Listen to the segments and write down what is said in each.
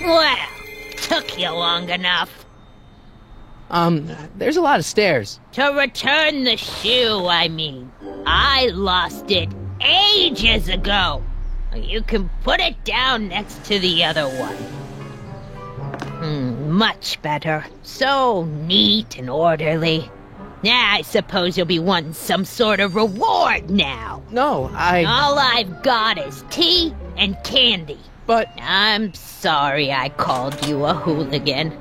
Well, took you long enough. There's a lot of stairs. To return the shoe, I mean. I lost it ages ago. You can put it down next to the other one. Much better. So neat and orderly. I suppose you'll be wanting some sort of reward now. No, All I've got is tea and candy. But... I'm sorry I called you a hooligan.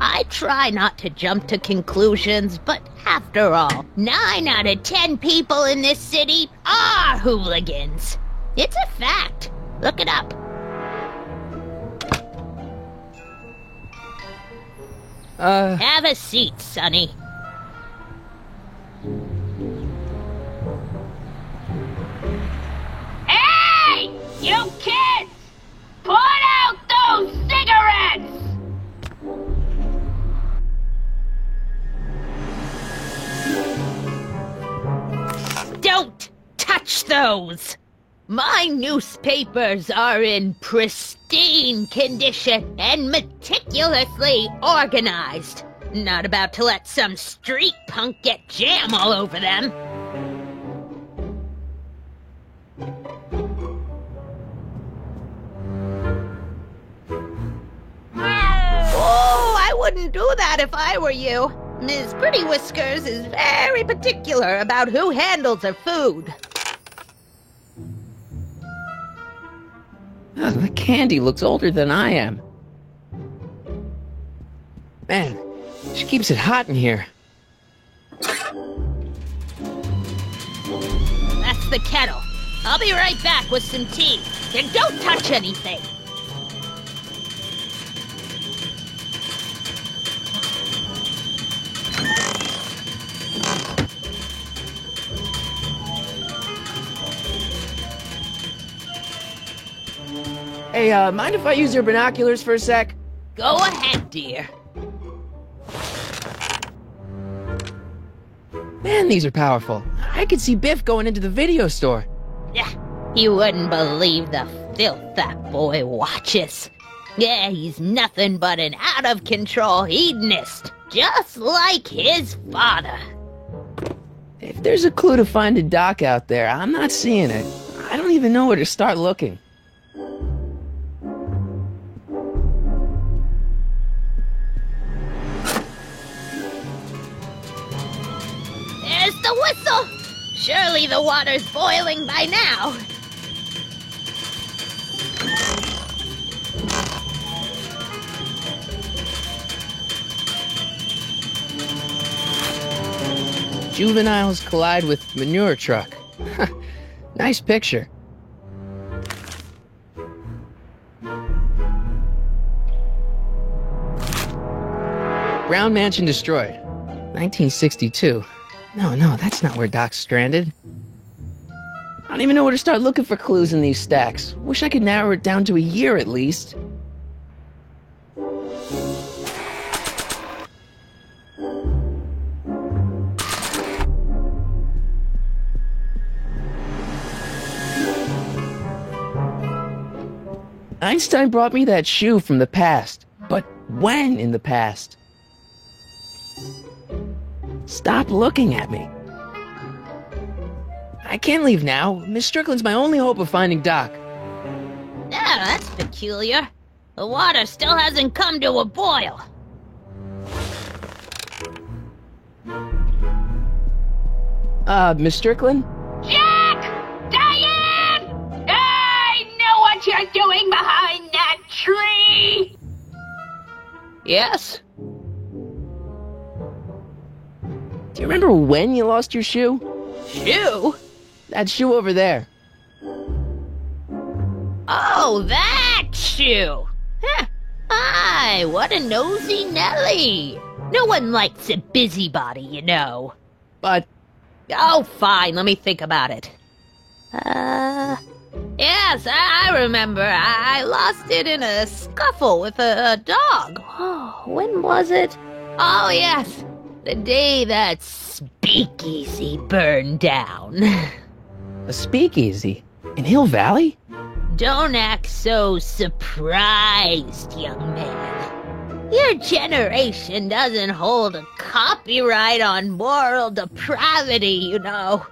I try not to jump to conclusions, but after all, 9 out of 10 people in this city are hooligans. It's a fact. Look it up. Have a seat, Sonny. Hey! You kids! Put out those cigarettes! Don't touch those! My newspapers are in pristine condition and meticulously organized. Not about to let some street punk get jam all over them. Oh, I wouldn't do that if I were you. Ms. Pretty Whiskers is very particular about who handles her food. Oh, the candy looks older than I am. Man, she keeps it hot in here. That's the kettle. I'll be right back with some tea. And don't touch anything. Hey, mind if I use your binoculars for a sec? Go ahead, dear. Man, these are powerful. I could see Biff going into the video store. Yeah, you wouldn't believe the filth that boy watches. Yeah, he's nothing but an out-of-control hedonist, just like his father. If there's a clue to finding Doc out there, I'm not seeing it. I don't even know where to start looking. There's the whistle! Surely the water's boiling by now. Juveniles collide with manure truck. Nice picture. Brown Mansion destroyed. 1962. No, that's not where Doc's stranded. I don't even know where to start looking for clues in these stacks. Wish I could narrow it down to a year at least. Einstein brought me that shoe from the past. But when in the past? Stop looking at me. I can't leave now. Miss Strickland's my only hope of finding Doc. Yeah, that's peculiar. The water still hasn't come to a boil. Miss Strickland? Jack! Diane! I know what you're doing behind that tree! Yes? Do you remember when you lost your shoe? Shoe? That shoe over there. Oh, that shoe! Huh. Aye, what a nosy Nelly! No one likes a busybody, you know. But... Oh, fine, let me think about it. Yes, I remember. I lost it in a scuffle with a dog. Oh, when was it? Oh, yes, the day that speakeasy burned down. a speakeasy? In Hill Valley? Don't act so surprised, young man. Your generation doesn't hold a copyright on moral depravity, you know.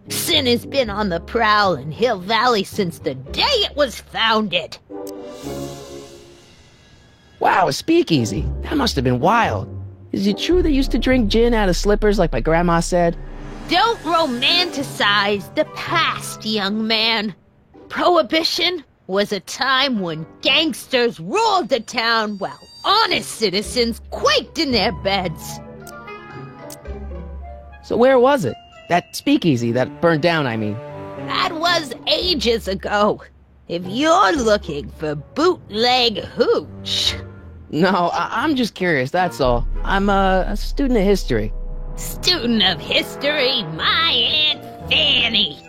Sin has been on the prowl in Hill Valley since the day it was founded. Wow, a speakeasy. That must have been wild. Is it true they used to drink gin out of slippers like my grandma said? Don't romanticize the past, young man. Prohibition was a time when gangsters ruled the town while honest citizens quaked in their beds. So where was it? That speakeasy that burned down, I mean. That was ages ago. If you're looking for bootleg hooch. No, I'm just curious, that's all. I'm a student of history. Student of history, my Aunt Fanny.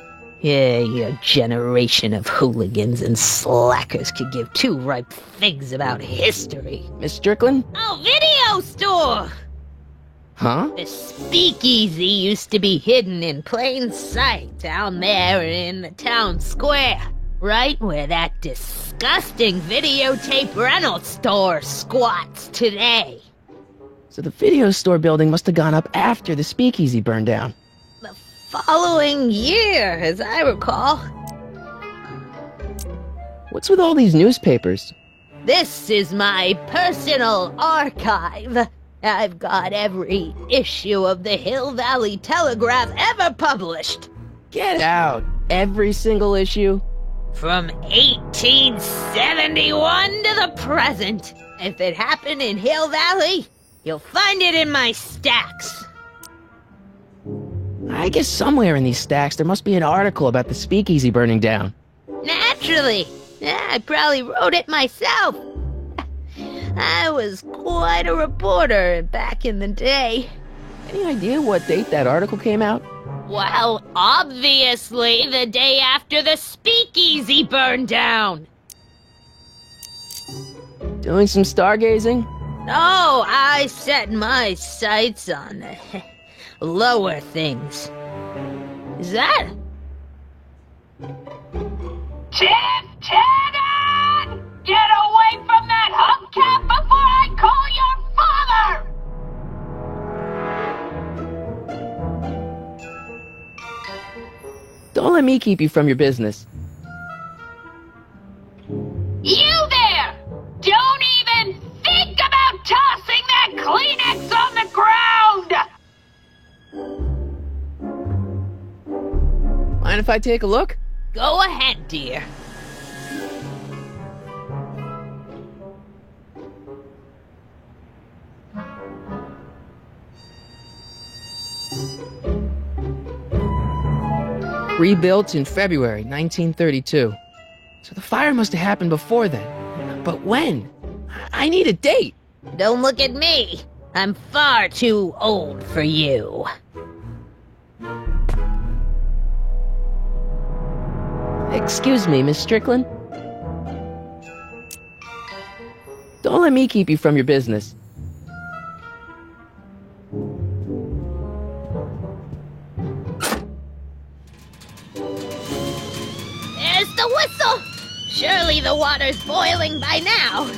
Yeah, your generation of hooligans and slackers could give two ripe figs about history. Miss Strickland? Oh, video store! Huh? The speakeasy used to be hidden in plain sight down there in the town square, right where that disgusting videotape rental store squats today. So the video store building must have gone up after the speakeasy burned down. The following year, as I recall. What's with all these newspapers? This is my personal archive. I've got every issue of the Hill Valley Telegraph ever published. Get out! Every single issue? From 1871 to the present. If it happened in Hill Valley, you'll find it in my stacks. I guess somewhere in these stacks there must be an article about the speakeasy burning down. Naturally. Yeah, I probably wrote it myself. I was quite a reporter back in the day. Any idea what date that article came out? Well, obviously the day after the speakeasy burned down. Doing some stargazing? No, I set my sights on lower things. Is that? Tiff Tannen! Get away from that hubcap before I call your father! Don't let me keep you from your business. You there! Don't even think about tossing that Kleenex on the ground! Mind if I take a look? Go ahead, dear. Rebuilt in February 1932. So the fire must have happened before then. But when? I need a date. Don't look at me. I'm far too old for you. Excuse me, Miss Strickland? Don't let me keep you from your business. There's the whistle! Surely the water's boiling by now.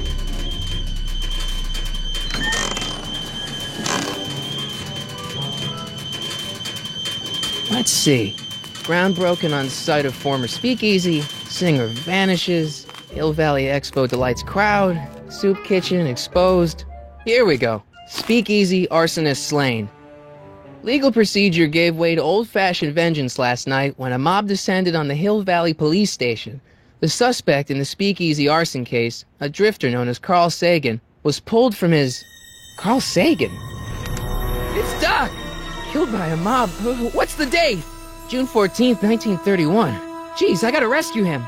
Let's see. Ground broken on site of former speakeasy, singer vanishes, Hill Valley Expo delights crowd, soup kitchen exposed. Here we go. Speakeasy arsonist slain. Legal procedure gave way to old-fashioned vengeance last night when a mob descended on the Hill Valley Police Station. The suspect in the speakeasy arson case, a drifter known as Carl Sagan, was pulled from his... Carl Sagan? It's Doc! Killed by a mob. What's the date? June 14th, 1931. Jeez, I gotta rescue him.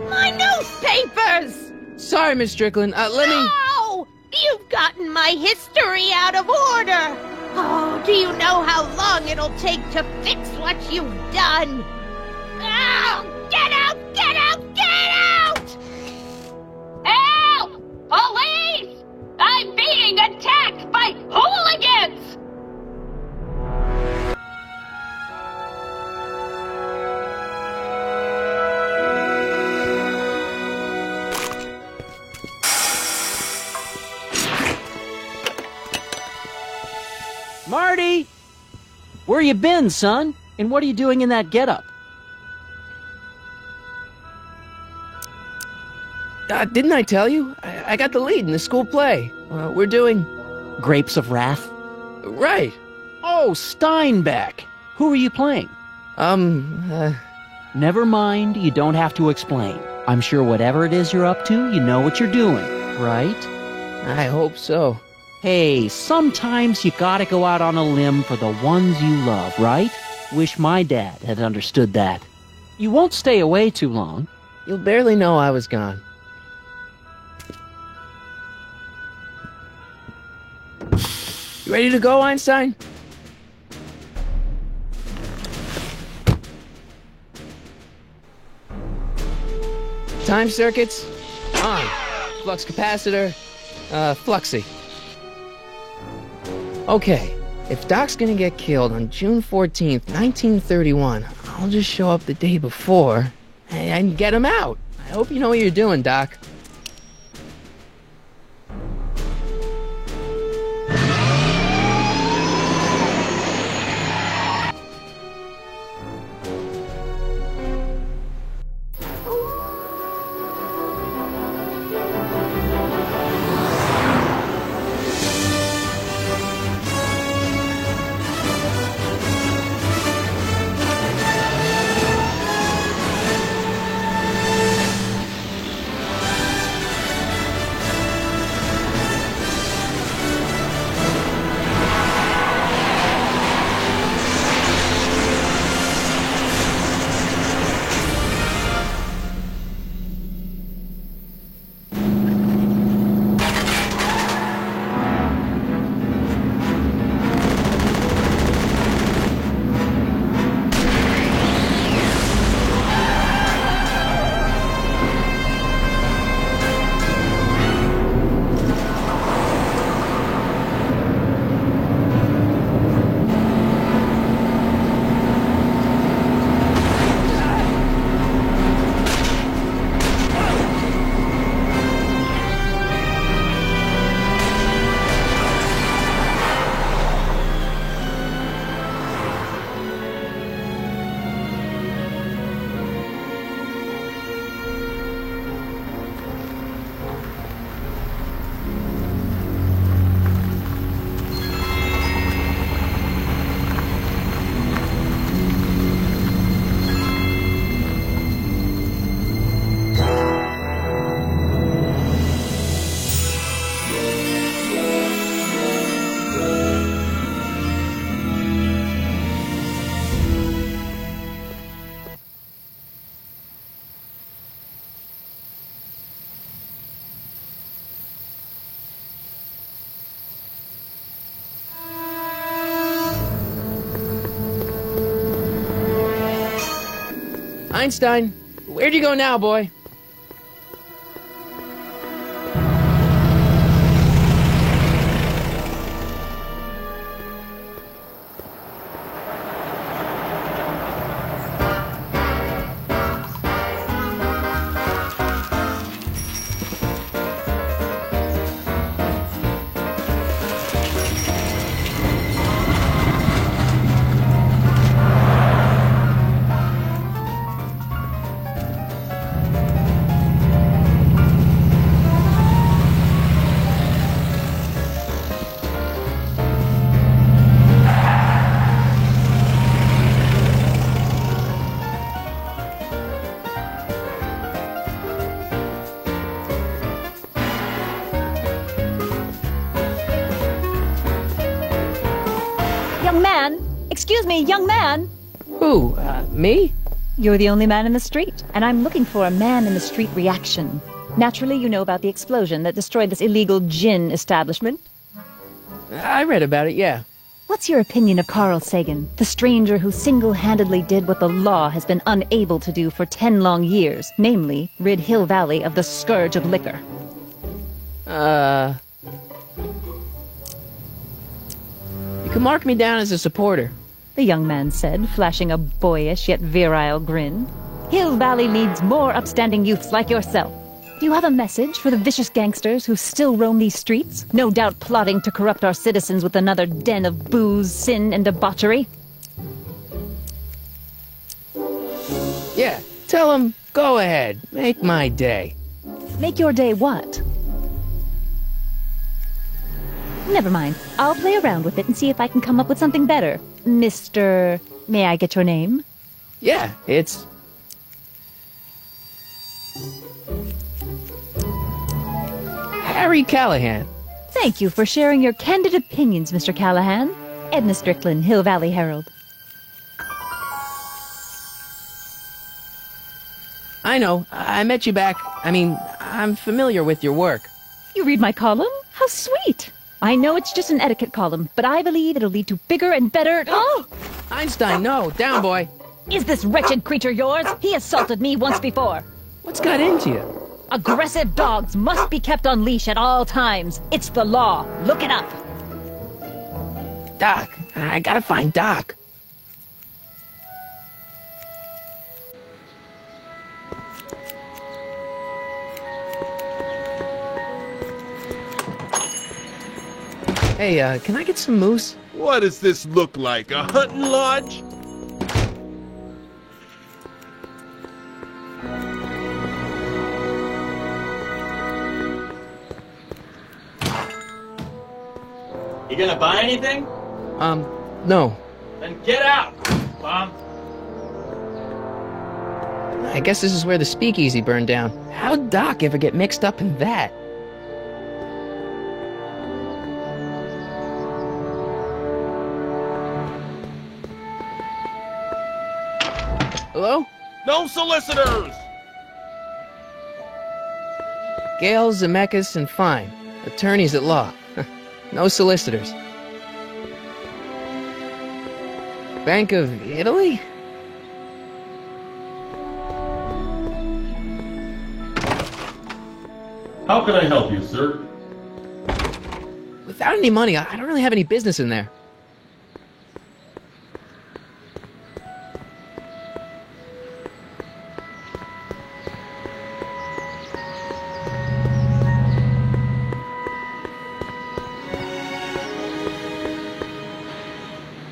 My newspapers! Sorry, Miss Strickland. Let me... No! You've gotten my history out of order! Oh, do you know how long it'll take to fix what you've done? Oh, get out! Get out! Get out! Help! Police! I'm being attacked by hooligans! Marty! Where you been, son? And what are you doing in that getup? Didn't I tell you? I got the lead in the school play. We're doing... Grapes of Wrath? Right. Oh, Steinbeck! Who are you playing? Never mind, you don't have to explain. I'm sure whatever it is you're up to, you know what you're doing, right? I hope so. Hey, sometimes you gotta go out on a limb for the ones you love, right? Wish my dad had understood that. You won't stay away too long. You'll barely know I was gone. You ready to go, Einstein? Time circuits on. Flux capacitor, fluxy. Okay, if Doc's gonna get killed on June 14th, 1931, I'll just show up the day before and get him out. I hope you know what you're doing, Doc. Einstein, where'd you go now, boy? Young man! Excuse me, young man! Who, me? You're the only man in the street, and I'm looking for a man-in-the-street reaction. Naturally, you know about the explosion that destroyed this illegal gin establishment. I read about it, yeah. What's your opinion of Carl Sagan, the stranger who single-handedly did what the law has been unable to do for 10 long years, namely, rid Hill Valley of the scourge of liquor? You can mark me down as a supporter. The young man said, flashing a boyish yet virile grin. Hill Valley needs more upstanding youths like yourself. Do you have a message for the vicious gangsters who still roam these streets? No doubt plotting to corrupt our citizens with another den of booze, sin, and debauchery. Yeah, tell them, go ahead, make my day. Make your day what? Never mind. I'll play around with it and see if I can come up with something better. Mr. May I get your name? Yeah, it's... Harry Callahan. Thank you for sharing your candid opinions, Mr. Callahan. Edna Strickland, Hill Valley Herald. I know, I met you back. I'm familiar with your work. You read my column? How sweet! I know it's just an etiquette column, but I believe it'll lead to bigger and better... Oh! Einstein, no, down, boy. Is this wretched creature yours? He assaulted me once before. What's got into you? Aggressive dogs must be kept on leash at all times. It's the law. Look it up. Doc, I gotta find Doc. Hey, can I get some moose? What does this look like, a hunting lodge? You gonna buy anything? No. Then get out, Bob. I guess this is where the speakeasy burned down. How'd Doc ever get mixed up in that? Hello? No solicitors! Gale, Zemeckis, and Fine. Attorneys at law. No solicitors. Bank of Italy? How can I help you, sir? Without any money, I don't really have any business in there.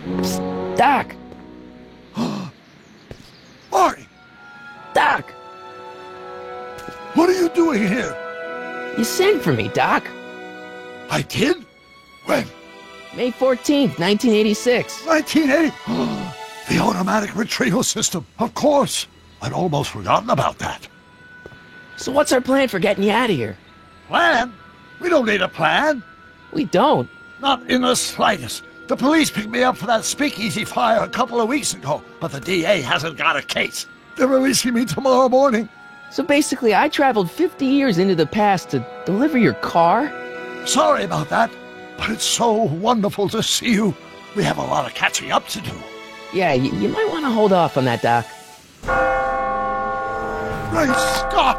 Psst, Doc! Marty! Doc! What are you doing here? You sent for me, Doc. I did? When? May 14th, 1986. 1980? The automatic retrieval system. Of course. I'd almost forgotten about that. So what's our plan for getting you out of here? Plan? We don't need a plan. We don't. Not in the slightest. The police picked me up for that speakeasy fire a couple of weeks ago, but the DA hasn't got a case. They're releasing me tomorrow morning. So basically, I traveled 50 years into the past to deliver your car? Sorry about that, but it's so wonderful to see you. We have a lot of catching up to do. Yeah, you might want to hold off on that, Doc. Great Scott!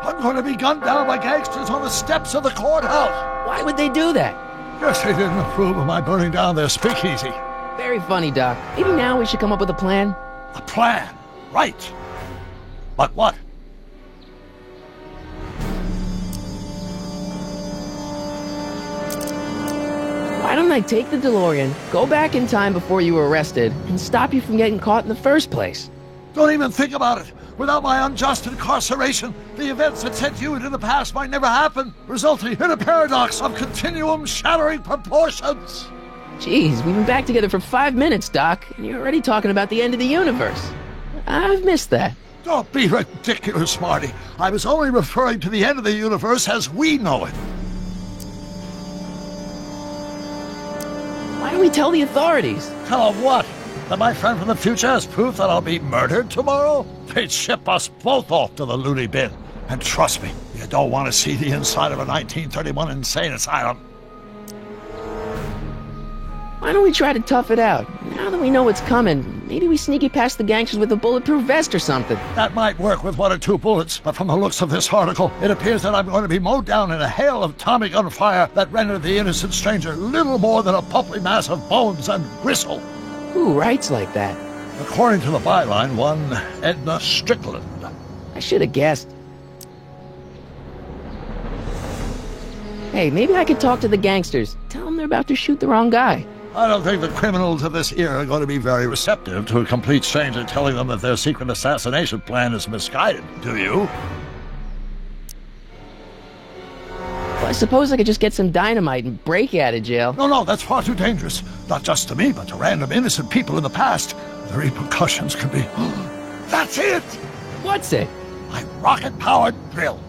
I'm going to be gunned down by gangsters on the steps of the courthouse. Why would they do that? Guess they didn't approve of my burning down their speakeasy. Very funny, Doc. Maybe now we should come up with a plan? A plan? Right. But what? Why don't I take the DeLorean, go back in time before you were arrested, and stop you from getting caught in the first place? Don't even think about it. Without my unjust incarceration, the events that sent you into the past might never happen, resulting in a paradox of continuum-shattering proportions. Jeez, we've been back together for 5 minutes, Doc, and you're already talking about the end of the universe. I've missed that. Don't be ridiculous, Marty. I was only referring to the end of the universe as we know it. Why don't we tell the authorities? Tell them what? That my friend from the future has proof that I'll be murdered tomorrow? They'd ship us both off to the loony bin. And trust me, you don't want to see the inside of a 1931 insane asylum. Why don't we try to tough it out? Now that we know what's coming, maybe we sneak it past the gangsters with a bulletproof vest or something. That might work with 1 or 2 bullets, but from the looks of this article, it appears that I'm going to be mowed down in a hail of Tommy gun fire that rendered the innocent stranger little more than a pulpy mass of bones and gristle. Who writes like that? According to the byline, one Edna Strickland. I should have guessed. Hey, maybe I could talk to the gangsters. Tell them they're about to shoot the wrong guy. I don't think the criminals of this era are going to be very receptive to a complete stranger telling them that their secret assassination plan is misguided, do you? Well, I suppose I could just get some dynamite and break you out of jail. No, that's far too dangerous. Not just to me, but to random innocent people in the past. The repercussions could be... That's it! What's it? My rocket-powered drill.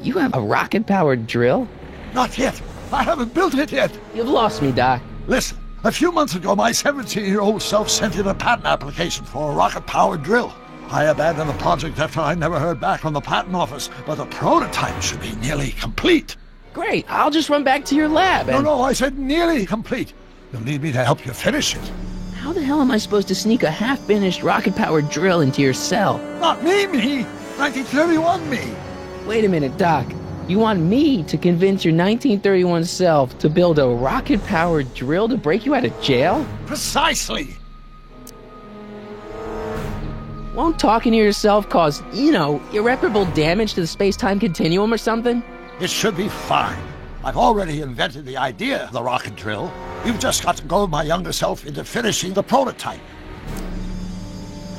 You have a rocket-powered drill? Not yet. I haven't built it yet. You've lost me, Doc. Listen, a few months ago, my 17-year-old self sent in a patent application for a rocket-powered drill. I abandoned the project after I never heard back from the patent office, but the prototype should be nearly complete. Great, I'll just run back to your lab and... No, I said nearly complete. You'll need me to help you finish it. How the hell am I supposed to sneak a half-finished rocket-powered drill into your cell? Not me! 1931 me! Wait a minute, Doc. You want me to convince your 1931 self to build a rocket-powered drill to break you out of jail? Precisely! Won't talking to yourself cause, irreparable damage to the space-time continuum or something? It should be fine. I've already invented the idea of the rocket drill. You've just got to goad my younger self into finishing the prototype.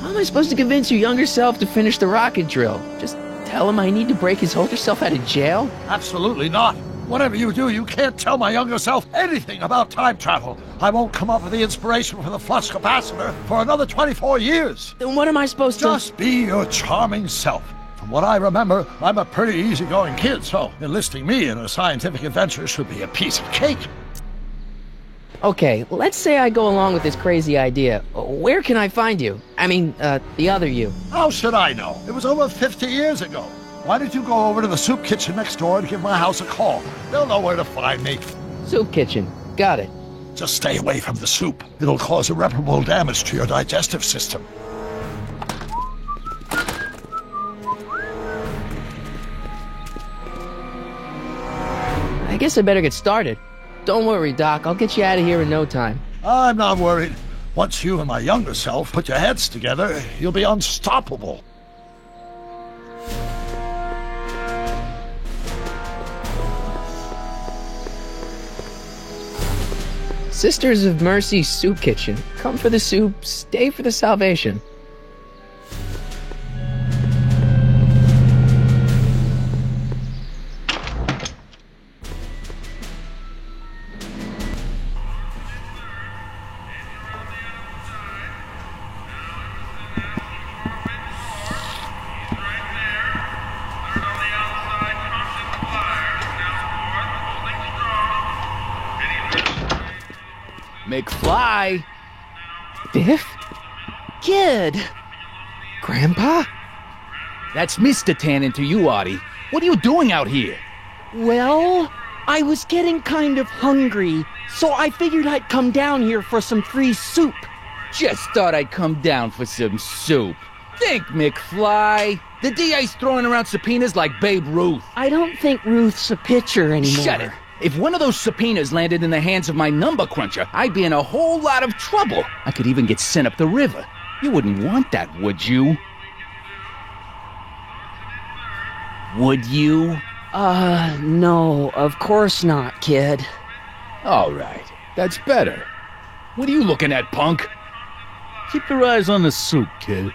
How am I supposed to convince your younger self to finish the rocket drill? Just tell him I need to break his older self out of jail? Absolutely not. Whatever you do, you can't tell my younger self anything about time travel. I won't come up with the inspiration for the flux capacitor for another 24 years. Then what am I supposed to... Just be your charming self. From what I remember, I'm a pretty easygoing kid, so enlisting me in a scientific adventure should be a piece of cake. Okay, let's say I go along with this crazy idea. Where can I find you? I mean, the other you. How should I know? It was over 50 years ago. Why don't you go over to the soup kitchen next door and give my house a call? They'll know where to find me. Soup kitchen. Got it. Just stay away from the soup. It'll cause irreparable damage to your digestive system. I guess I better get started. Don't worry, Doc. I'll get you out of here in no time. I'm not worried. Once you and my younger self put your heads together, you'll be unstoppable. Sisters of Mercy Soup Kitchen. Come for the soup, stay for the salvation. McFly! Biff? Kid! Grandpa? That's Mr. Tannen to you, Artie. What are you doing out here? Well, I was getting kind of hungry, so I figured I'd come down here for some free soup. Just thought I'd come down for some soup. Think, McFly. The DA's throwing around subpoenas like Babe Ruth. I don't think Ruth's a pitcher anymore. Shut it. If one of those subpoenas landed in the hands of my number cruncher, I'd be in a whole lot of trouble. I could even get sent up the river. You wouldn't want that, would you? Would you? No, of course not, kid. All right, that's better. What are you looking at, punk? Keep your eyes on the soup, kid.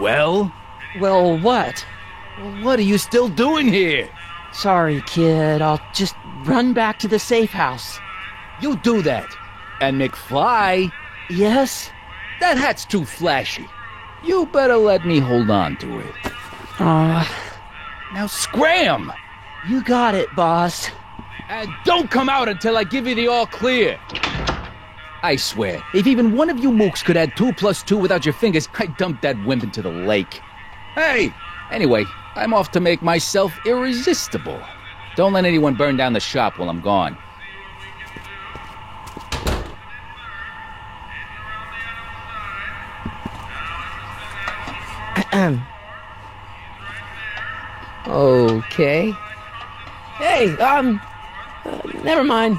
Well? Well, what? What are you still doing here? Sorry, kid. I'll just run back to the safe house. You do that. And McFly? Yes? That hat's too flashy. You better let me hold on to it. Now scram! You got it, boss. And don't come out until I give you the all clear. I swear, if even one of you mooks could add 2 + 2 without your fingers, I'd dump that wimp into the lake. Hey! Anyway, I'm off to make myself irresistible. Don't let anyone burn down the shop while I'm gone. Okay. Hey, never mind.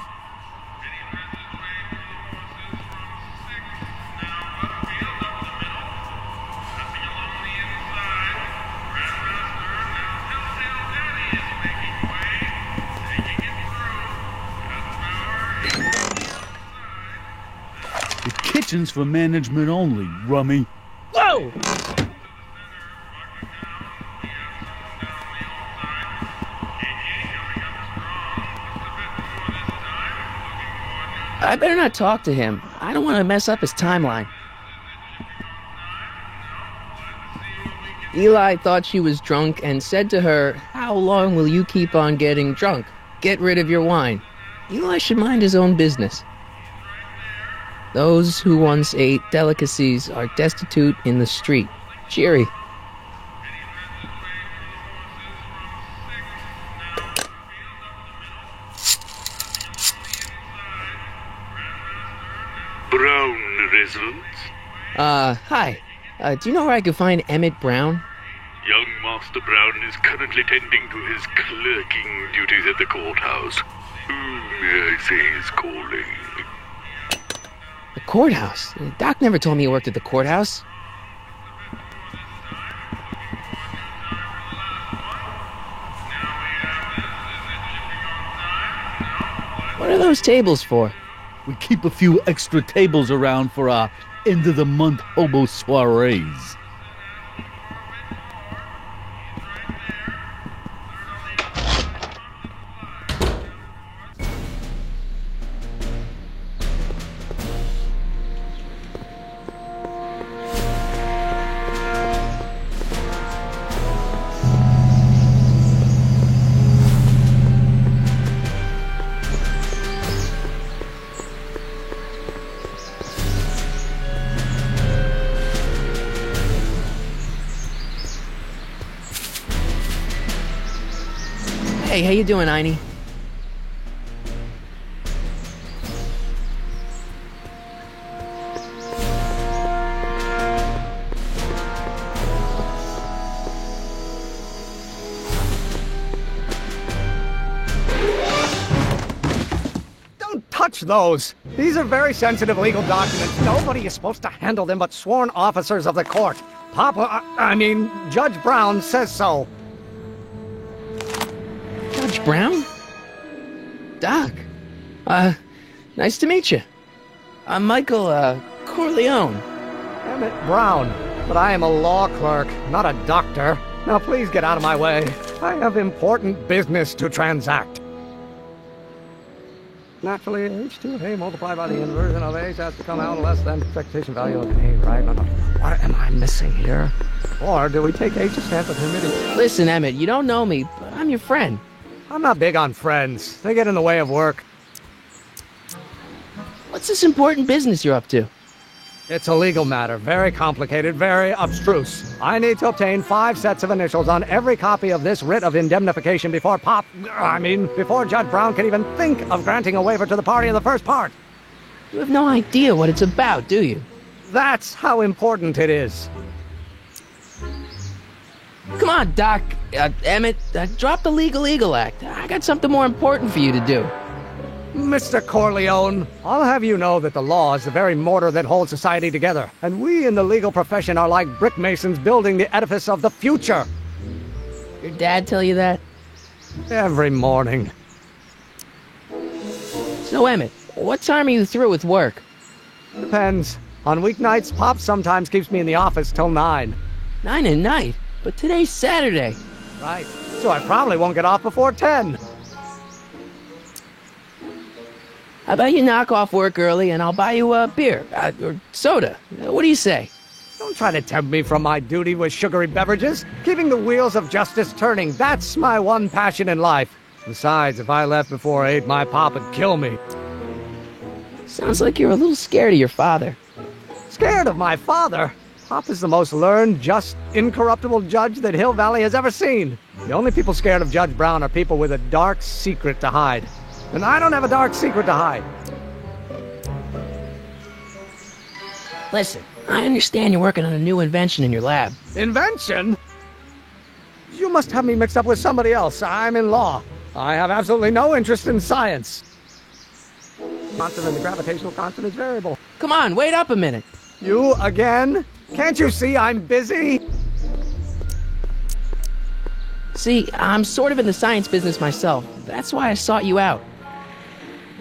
The kitchen's for management only, rummy. Whoa! I better not talk to him. I don't want to mess up his timeline. Eli thought she was drunk and said to her, "How long will you keep on getting drunk? Get rid of your wine." Eli should mind his own business. Those who once ate delicacies are destitute in the street. Cheery. Brown residence? Hi. Do you know where I could find Emmett Brown? Young Master Brown is currently tending to his clerking duties at the courthouse. Who may I say is calling? The courthouse? Doc never told me he worked at the courthouse. What are those tables for? We keep a few extra tables around for our end-of-the-month hobo soirees. Hey, how you doing, Einie? Don't touch those! These are very sensitive legal documents. Nobody is supposed to handle them but sworn officers of the court. Judge Brown says so. Judge Brown? Doc. Nice to meet you. I'm Michael, Corleone. Emmett Brown. But I am a law clerk, not a doctor. Now please get out of my way. I have important business to transact. Naturally, H2A multiplied by the inversion of H has to come out less than expectation value of A, right? What am I missing here? Or do we take H's stance of humidity? Listen, Emmett, you don't know me, but I'm your friend. I'm not big on friends. They get in the way of work. What's this important business you're up to? It's a legal matter. Very complicated, very abstruse. I need to obtain 5 sets of initials on every copy of this writ of indemnification before before Judge Brown can even think of granting a waiver to the party in the first part. You have no idea what it's about, do you? That's how important it is. Come on, Doc. Emmett, drop the Legal Eagle Act. I got something more important for you to do. Mr. Corleone, I'll have you know that the law is the very mortar that holds society together, and we in the legal profession are like brick masons building the edifice of the future. Your dad tell you that? Every morning. So, Emmett, what time are you through with work? Depends. On weeknights, Pop sometimes keeps me in the office till 9. 9 at night? But today's Saturday. Right. So I probably won't get off before 10. How about you knock off work early and I'll buy you a beer, or soda. What do you say? Don't try to tempt me from my duty with sugary beverages. Keeping the wheels of justice turning, that's my one passion in life. Besides, if I left before 8, my pop would kill me. Sounds like you're a little scared of your father. Scared of my father? Pop is the most learned, just, incorruptible judge that Hill Valley has ever seen. The only people scared of Judge Brown are people with a dark secret to hide. And I don't have a dark secret to hide. Listen, I understand you're working on a new invention in your lab. Invention? You must have me mixed up with somebody else. I'm in law. I have absolutely no interest in science. Constant and the gravitational constant is variable. Come on, wait up a minute. You again? Can't you see I'm busy? See, I'm sort of in the science business myself. That's why I sought you out.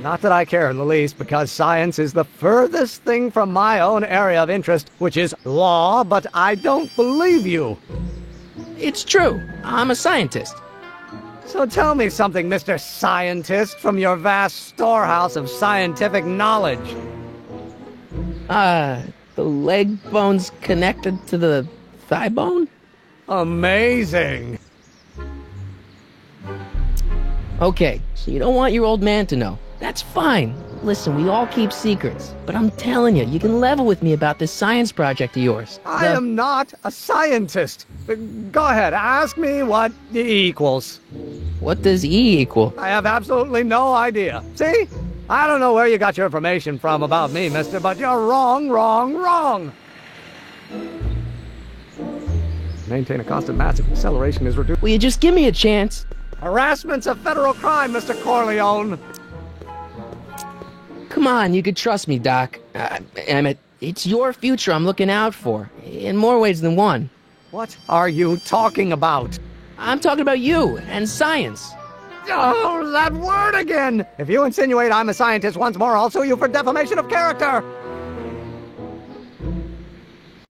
Not that I care in the least, because science is the furthest thing from my own area of interest, which is law, but I don't believe you. It's true. I'm a scientist. So tell me something, Mr. Scientist, from your vast storehouse of scientific knowledge. The leg bone's connected to the thigh bone? Amazing. Okay, so you don't want your old man to know. That's fine. Listen, we all keep secrets. But I'm telling you, you can level with me about this science project of yours. I am not a scientist. Go ahead, ask me what E equals. What does E equal? I have absolutely no idea. See? I don't know where you got your information from about me, mister, but you're wrong. Maintain a constant massive acceleration is reduced. Will you just give me a chance? Harassment's a federal crime, Mr. Corleone. Come on, you could trust me, Doc. Emmett, it's your future I'm looking out for, in more ways than one. What are you talking about? I'm talking about you and science. Oh, that word again! If you insinuate I'm a scientist once more, I'll sue you for defamation of character!